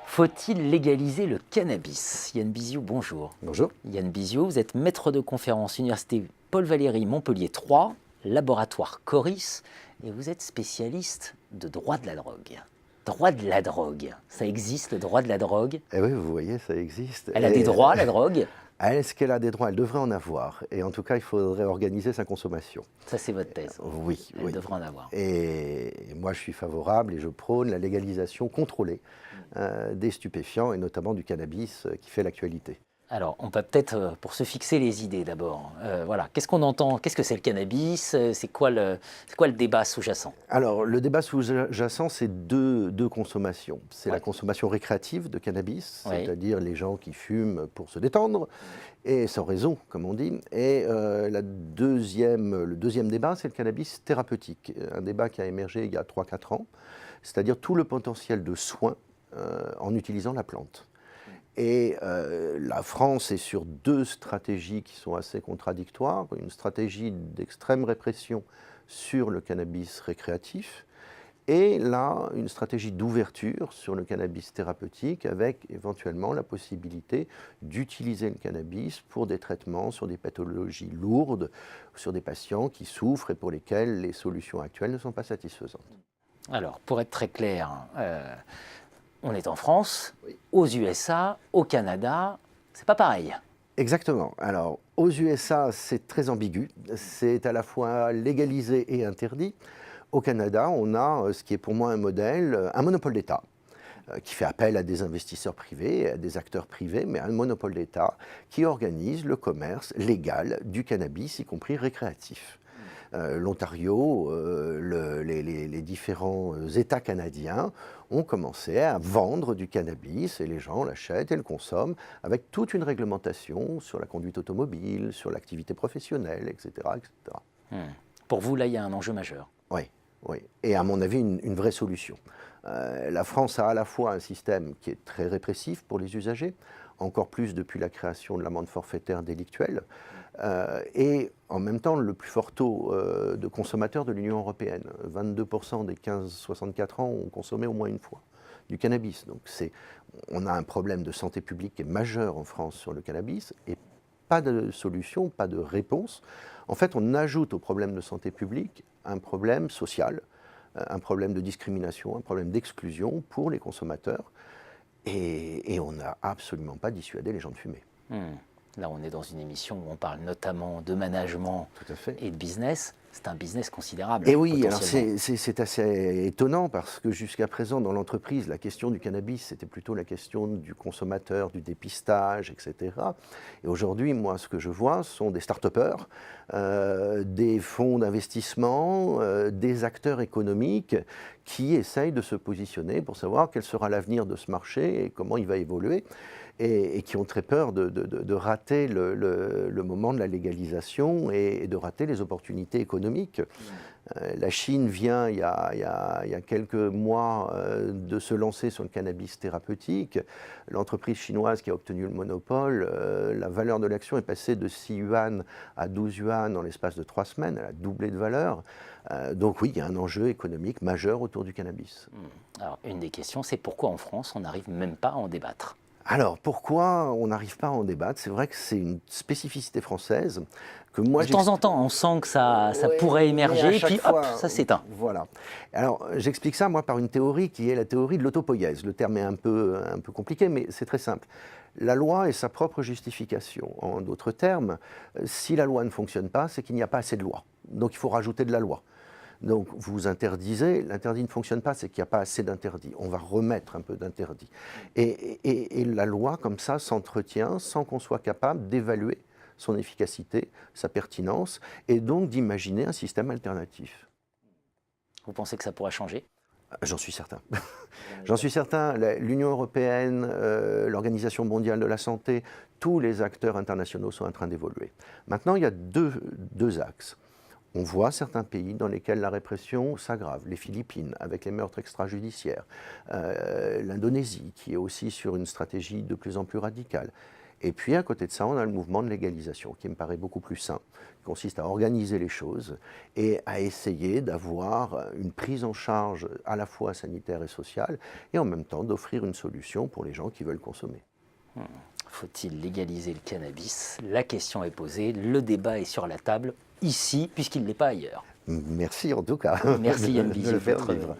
Faut-il légaliser le cannabis? Yann Biziou, bonjour. Bonjour. Yann Biziou, vous êtes maître de conférence Université Paul Valéry Montpellier 3, laboratoire Coris, et vous êtes spécialiste de droit de la drogue. Droit de la drogue, ça existe le droit de la drogue? Eh oui, vous voyez, ça existe. Elle a des droits, la drogue? Est-ce qu'elle a des droits? Elle devrait en avoir. Et en tout cas, il faudrait organiser sa consommation. Ça, c'est votre thèse? Oui. Elle devrait en avoir. Et moi, je suis favorable et je prône la légalisation contrôlée des stupéfiants et notamment du cannabis qui fait l'actualité. Alors, on peut peut-être, pour se fixer les idées d'abord, voilà, qu'est-ce qu'on entend? Qu'est-ce que c'est le cannabis? C'est quoi le débat sous-jacent? Alors, le débat sous-jacent, c'est deux consommations. C'est la consommation récréative de cannabis, c'est-à-dire les gens qui fument pour se détendre, et sans raison, comme on dit. Et le deuxième débat, c'est le cannabis thérapeutique, un débat qui a émergé il y a 3-4 ans, c'est-à-dire tout le potentiel de soins en utilisant la plante. Et la France est sur deux stratégies qui sont assez contradictoires. Une stratégie d'extrême répression sur le cannabis récréatif et là, une stratégie d'ouverture sur le cannabis thérapeutique avec éventuellement la possibilité d'utiliser le cannabis pour des traitements sur des pathologies lourdes, sur des patients qui souffrent et pour lesquels les solutions actuelles ne sont pas satisfaisantes. Alors, pour être très clair, on est en France, aux USA, au Canada, c'est pas pareil. Exactement. Alors, aux USA, c'est très ambigu. C'est à la fois légalisé et interdit. Au Canada, on a ce qui est pour moi un modèle, un monopole d'État, qui fait appel à des investisseurs privés, à des acteurs privés, mais un monopole d'État qui organise le commerce légal du cannabis, y compris récréatif. L'Ontario, les différents États canadiens ont commencé à vendre du cannabis et les gens l'achètent et le consomment avec toute une réglementation sur la conduite automobile, sur l'activité professionnelle, etc. etc. Pour vous, là, il y a un enjeu majeur. Oui. Et à mon avis, une vraie solution. La France a à la fois un système qui est très répressif pour les usagers, encore plus depuis la création de l'amende forfaitaire délictuelle, et en même temps le plus fort taux de consommateurs de l'Union européenne. 22% des 15-64 ans ont consommé au moins une fois du cannabis. Donc on a un problème de santé publique qui est majeur en France sur le cannabis, et pas de solution, pas de réponse. En fait, on ajoute au problème de santé publique un problème social, un problème de discrimination, un problème d'exclusion pour les consommateurs. Et on n'a absolument pas dissuadé les gens de fumer. Là, on est dans une émission où on parle notamment de management et de business. C'est un business considérable. Et oui, alors c'est assez étonnant parce que jusqu'à présent, dans l'entreprise, la question du cannabis, c'était plutôt la question du consommateur, du dépistage, etc. Et aujourd'hui, moi, ce que je vois, sont des start-upers, des fonds d'investissement, des acteurs économiques qui essayent de se positionner pour savoir quel sera l'avenir de ce marché et comment il va évoluer. Et qui ont très peur de rater le moment de la légalisation et de rater les opportunités économiques. La Chine vient, il y a quelques mois, de se lancer sur le cannabis thérapeutique. L'entreprise chinoise qui a obtenu le monopole, la valeur de l'action est passée de 6 yuan à 12 yuan en l'espace de 3 semaines. Elle a doublé de valeur. Donc oui, il y a un enjeu économique majeur autour du cannabis. Alors, une des questions, c'est pourquoi en France, on n'arrive même pas à en débattre? Alors, pourquoi on n'arrive pas à en débattre? C'est vrai que c'est une spécificité française que moi... De temps en temps, on sent que ça pourrait émerger, et puis hop, ça s'éteint. Voilà. Alors, j'explique ça, moi, par une théorie qui est la théorie de l'autopoïèse. Le terme est un peu compliqué, mais c'est très simple. La loi est sa propre justification. En d'autres termes, si la loi ne fonctionne pas, c'est qu'il n'y a pas assez de loi. Donc, il faut rajouter de la loi. Donc vous interdisez, l'interdit ne fonctionne pas, c'est qu'il n'y a pas assez d'interdits. On va remettre un peu d'interdits. Et la loi, comme ça, s'entretient sans qu'on soit capable d'évaluer son efficacité, sa pertinence, et donc d'imaginer un système alternatif. Vous pensez que ça pourra changer? J'en suis certain. J'en suis certain. L'Union européenne, l'Organisation mondiale de la santé, tous les acteurs internationaux sont en train d'évoluer. Maintenant, il y a deux axes. On voit certains pays dans lesquels la répression s'aggrave. Les Philippines, avec les meurtres extrajudiciaires. L'Indonésie, qui est aussi sur une stratégie de plus en plus radicale. Et puis à côté de ça, on a le mouvement de légalisation qui me paraît beaucoup plus sain, qui consiste à organiser les choses et à essayer d'avoir une prise en charge à la fois sanitaire et sociale et en même temps d'offrir une solution pour les gens qui veulent consommer. Faut-il légaliser le cannabis? La question est posée, le débat est sur la table, ici, puisqu'il n'est pas ailleurs. Merci en tout cas. Merci Yann de Bizier le pour faire votre vivre.